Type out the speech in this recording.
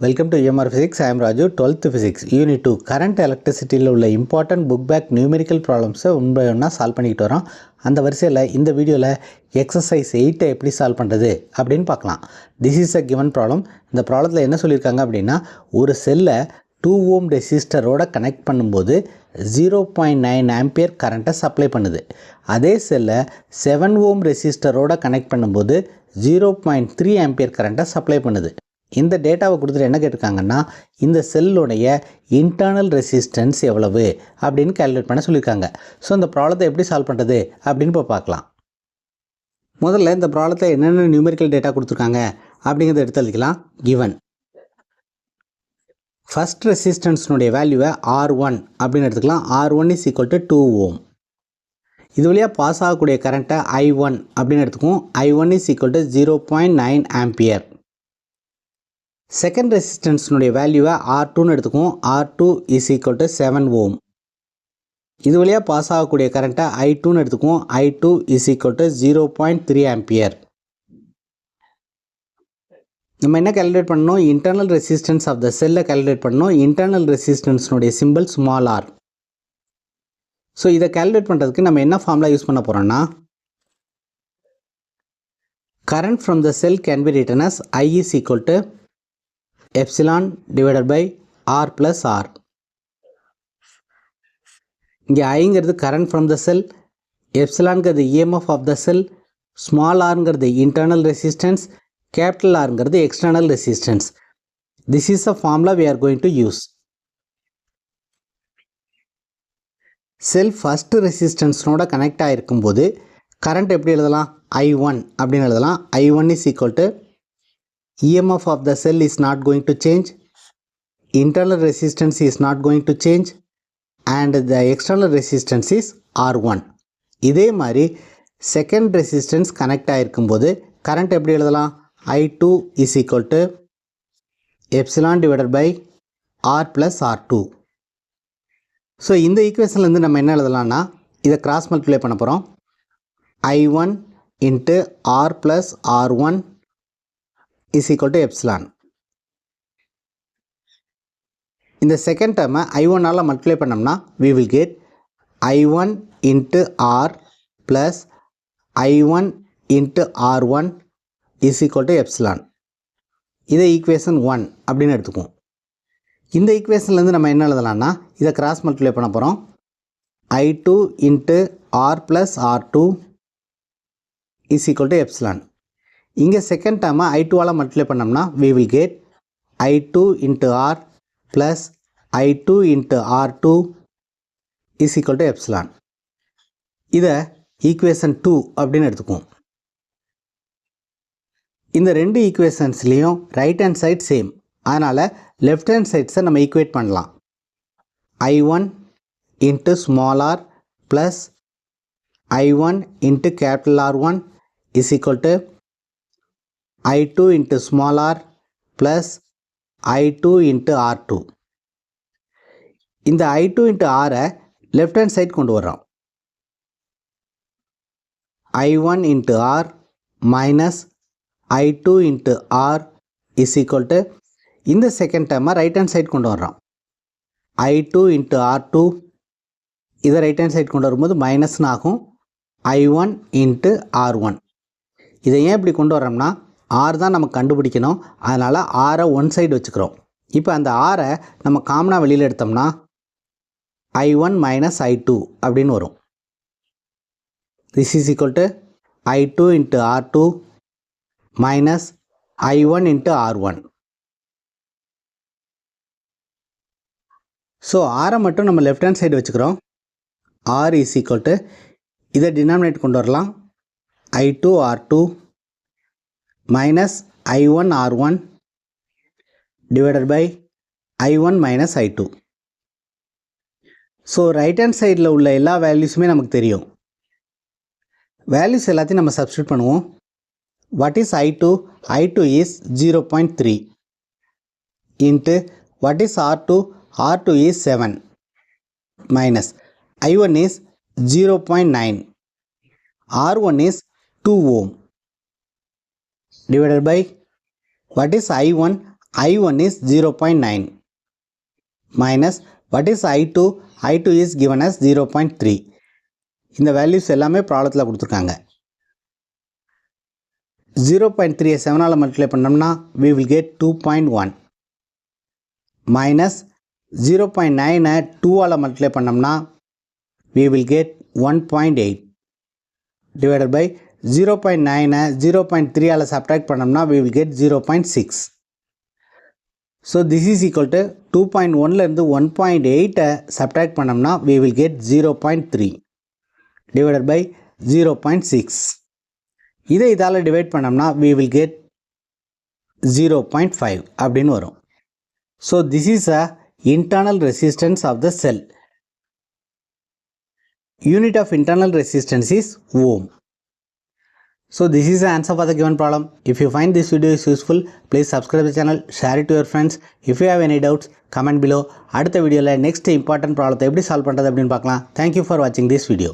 Welcome to EMR Physics. I am Raju, 12th Physics, Unit 2. Current electricity உள்ள important book back numerical problems one by ஒன்னா solve பண்ணிக்கிட்டு வரோம். அந்த வரிசையில் இந்த வீடியோவில் எக்ஸசைஸ் 8 எப்படி சால்வ் பண்ணுறது அப்படின்னு பார்க்கலாம். This is a given problem. இந்த ப்ராப்ளத்தில் என்ன சொல்லியிருக்காங்க அப்படின்னா, ஒரு செல்லை 2 ohm ரெசிஸ்டரோட கனெக்ட் பண்ணும்போது 0.9 ஆம்பியர் கரண்ட்டை சப்ளை பண்ணுது. அதே செல்லை 7 ohm ரெசிஸ்டரோட கனெக்ட் பண்ணும்போது 0.3 ஆம்பியர் கரண்ட்டை சப்ளை பண்ணுது. இந்த டேட்டாவை கொடுத்துட்டு என்ன கேட்டிருக்காங்கன்னா, இந்த செல்லுடைய இன்டர்னல் ரெசிஸ்டன்ஸ் எவ்வளவு அப்படின்னு கால்குலேட் பண்ண சொல்லியிருக்காங்க. ஸோ இந்த ப்ராப்ளத்தை எப்படி சால்வ் பண்ணுறது அப்படின்னு இப்போ பார்க்கலாம். முதல்ல இந்த ப்ராப்ளத்தில் என்னென்ன நியூமெரிக்கல் டேட்டா கொடுத்துருக்காங்க அப்படிங்கிறத எடுத்து எழுதிக்கலாம். கிவன் ஃபஸ்ட் ரெசிஸ்டன்ஸ்னுடைய வேல்யூவை R1 அப்படின்னு எடுத்துக்கலாம். R1 is equal to 2 ohm. இது வழியாக பாஸ் ஆகக்கூடிய கரண்ட்டை I1 அப்படின்னு எடுத்துக்குவோம். I1 is equal to 0.9 ampere. Second ரெசிஸ்டன்ஸ்னுடைய வேல்யூவை R2ன்னு எடுத்துக்குவோம். R2 is equal to 7 ohm. இது வழியாக பாஸ் ஆகக்கூடிய கரண்ட்டை I2ன்னு எடுத்துக்குவோம். I2 is equal to 0.3 ampere. நம்ம என்ன கால்குலேட் பண்ணணும்? இன்டர்னல் ரெசிஸ்டன்ஸ் ஆஃப் த செல்லை கால்குலேட் பண்ணணும். இன்டர்னல் ரெசிஸ்டன்ஸ்னுடைய சிம்பிள் ஸ்மால் r. ஸோ இதை கால்குலேட் பண்ணுறதுக்கு நம்ம என்ன ஃபார்முலா யூஸ் பண்ண போகிறோம்னா, current from the cell can be written as I is equal to epsilon divided by R plus R. இங்கே ஐங்கிறது current from the cell, epsilonங்கிறது EMF of the cell, small rங்கிறது internal resistance, capital Rங்கிறது external resistance. This is a formula we are going to use. Cell first ரெசிஸ்டன்ஸ்னோட connect ஆகிருக்கும் போது current எப்படி எழுதலாம்? I1 அப்படின்னு எழுதலாம். I1 is equal to EMF of the cell is not going to change, internal resistance is not going to change, and the external resistance is R1. இதே மாதிரி second resistance connect ஆகிருக்கும் போது current எப்படி எழுதலாம்? I2 is equal to epsilon divided by R plus R2. So இந்த ஈக்குவேஷன்லேருந்து நம்ம என்ன எழுதலாம்னா, இதை கிராஸ் மல்டிப்ளை பண்ண போகிறோம். I1 into R plus R1 is equal to epsilon. இந்த செகண்ட் டேர்மை I1ஆல் மல்டிப்ளை பண்ணோம்னா we will get I1 into R plus I1 into R1 is equal to epsilon. இதை ஈக்குவேஷன் 1 அப்படின்னு எடுத்துக்குவோம். இந்த ஈக்குவேஷன்லேருந்து நம்ம என்ன எழுதலாம்னா, இதை கிராஸ் மல்டிப்ளை பண்ண போகிறோம். I2 into R plus R2 is equal to epsilon. இங்கே செகண்ட் டேர்மை I2ஆல் மல்டிப்ளை பண்ணோம்னா we will get I2 into R plus I2 into R2 is equal to epsilon. இதை ஈக்குவேஷன் 2 அப்படின்னு எடுத்துக்குவோம். இந்த ரெண்டு ஈக்குவேஷன்ஸ்லேயும் ரைட் ஹேண்ட் சைட் சேம், அதனால் லெஃப்ட் ஹேண்ட் சைட்ஸை நம்ம ஈக்குவேட் பண்ணலாம். I1 into small r plus I1 into capital R1 is equal to I2 into small r plus I2 into R2. இந்த I2 into R left hand side கொண்டு வரோம். I1 into R minus I2 into R is equal to இந்த second டேர்மை right hand side கொண்டு வரோம். I2 into R2 இதை right hand side கொண்டு வரும்போது மைனஸ்னு ஆகும். I1 into R1. இதை ஏன் இப்படி கொண்டு வரோம்னா, R தான் நம்ம கண்டுபிடிக்கணும், அதனால் Rஐ ஒன் சைடு வச்சுக்கிறோம். இப்போ அந்த Rஐ நம்ம காமனாக வெளியில் எடுத்தோம்னா I1 மைனஸ் I2 அப்படின்னு வரும். This is equal to I2 into R2 minus I1 into R1. So Rஐ மட்டும் நம்ம லெஃப்ட் ஹேண்ட் சைடு வச்சுக்கிறோம். R is equal to இதை டினாமினேட் கொண்டு வரலாம். I2 R2 minus I1 R1 divided by I1 minus I2. So right hand சைடில் உள்ள எல்லா வேல்யூஸுமே நமக்கு தெரியும். வேல்யூஸ் எல்லாத்தையும் நம்ம சப்ஸ்டியூட் பண்ணுவோம். What is I2? I2 is 0.3 into what is R2? R2 is 7 minus I1 is 0.9, R1 is 2 ohm divided by what is I1? I1 is 0.9 minus what is I2? I2 is given as 0.3. இந்த values எல்லாமே ப்ராப்ளத்தில் கொடுத்துருக்காங்க. 0.3 7ஆல் multiply பண்ணோம்னா we will get 2.1 minus 0.9 2ஆல் multiply பண்ணோம்னா we will get 1.8 divided by 0.9 0.3ஆல் subtract பண்ணோம்னா we will get 0.6. So this is equal to 2.1ல இருந்து 1.8 சப்ட்ராக்ட் பண்ணோம்னா we will get 0.3 divided by 0.6. இதை இதால் டிவைட் பண்ணோம்னா we will get 0.5 அப்படின்னு வரும். So this is a internal resistance of the cell. Unit of internal resistance is ohm. So this is the answer for the given problem. If you find this video is useful, please subscribe the channel, share it to your friends. If you have any doubts, comment below. அடுத்த வீடியோவில் next important problem எப்படி solve பண்ணுறது அப்படின்னு பார்க்கலாம். Thank you for watching this video.